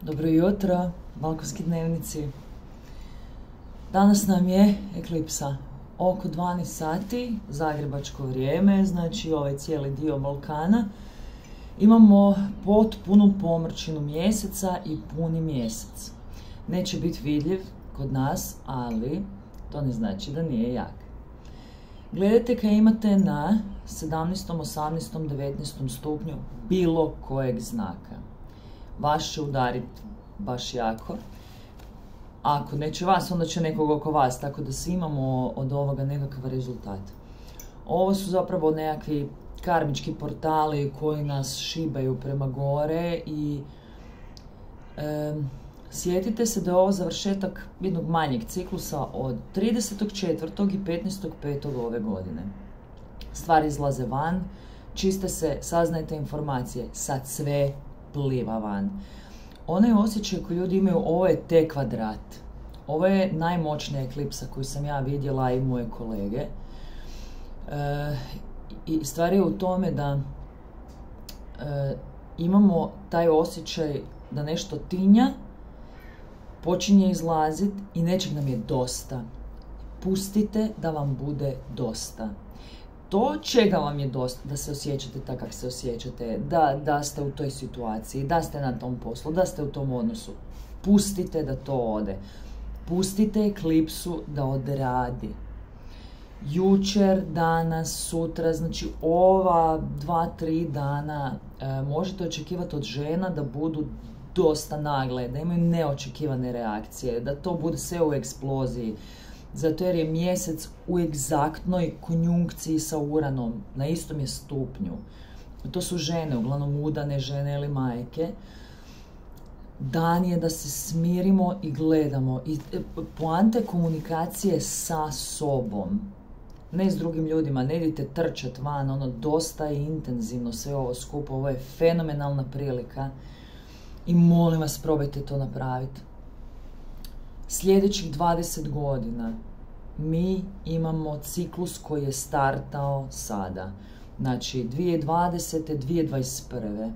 Dobro jutro, balkonski dnevnici. Danas nam je eklipsa oko 12 sati, zagrebačko vrijeme, znači ovaj cijeli dio Balkana. Imamo potpunu pomrčinu mjeseca i puni mjesec. Neće biti vidljiv kod nas, ali to ne znači da nije jak. Gledajte kad imate na 17., 18., 19. stupnju bilo kojeg znaka. Vaš će udariti baš jako. Ako neće vas, onda će nekog oko vas, tako da svi imamo od ovoga nekakav rezultat. Ovo su zapravo nekakvi karmički portali koji nas šibaju prema gore i sjetite se da je ovo završetak jednog manjeg ciklusa od 30.4. i 15.5. ove godine. Stvari izlaze van, čiste se, saznajte informacije, sad sve pliva van. Onaj osjećaj koji ljudi imaju, ovo je T kvadrat. Ovo je najmoćnija eklipsa koju sam ja vidjela i moje kolege. I stvar je u tome da imamo taj osjećaj da nešto tinja, počinje izlaziti i nečeg nam je dosta. Pustite da vam bude dosta. To čega vam je dosta, da se osjećate tako kako se osjećate, da ste u toj situaciji, da ste na tom poslu, da ste u tom odnosu. Pustite da to ode. Pustite eklipsu da odradi. Jučer, danas, sutra, znači ova 2-3 dana možete očekivati od žena da budu dosta nagle, da imaju neočekivane reakcije, da to bude sve u eksploziji. Zato jer je mjesec u egzaktnoj konjunkciji sa Uranom, na istom je stupnju. To su žene, uglavnom udane žene ili majke. Dan je da se smirimo i gledamo. I poanta komunikacije sa sobom. Ne s drugim ljudima, ne idite trčat van, dosta je intenzivno sve ovo skupo, ovo je fenomenalna prilika. I molim vas, probajte to napraviti. Sljedećih 20 godina mi imamo ciklus koji je startao sada. Znači 2020. 2021.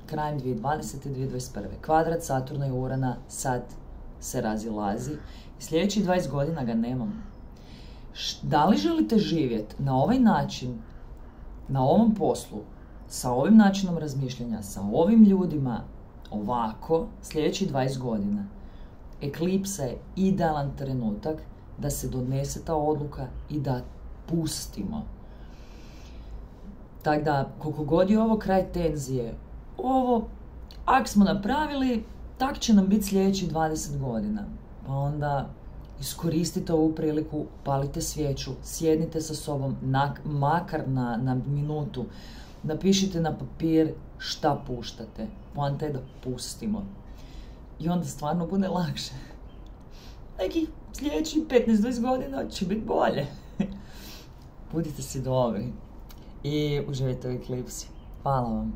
Krajem 2020. 2021. Kvadrat Saturna i Urana sad se razilazi. I sljedećih 20 godina ga nemamo. Da li želite živjeti na ovaj način, na ovom poslu, sa ovim načinom razmišljanja, sa ovim ljudima, ovako, sljedećih 20 godina? Eklipsa je idealan trenutak da se donese ta odluka i da pustimo. Tako da, koliko god je ovo kraj tenzije, ovo, ako smo napravili, tak će nam biti sljedećih 20 godina. Pa onda iskoristite ovu priliku, palite svijeću, sjednite sa sobom, makar na minutu, napišite na papir šta puštate. Poanta je da pustimo. I onda stvarno bude lakše. Nekih sljedećih 15-20 godina će biti bolje. Budite si dobri i uživajte u eklipsi. Hvala vam.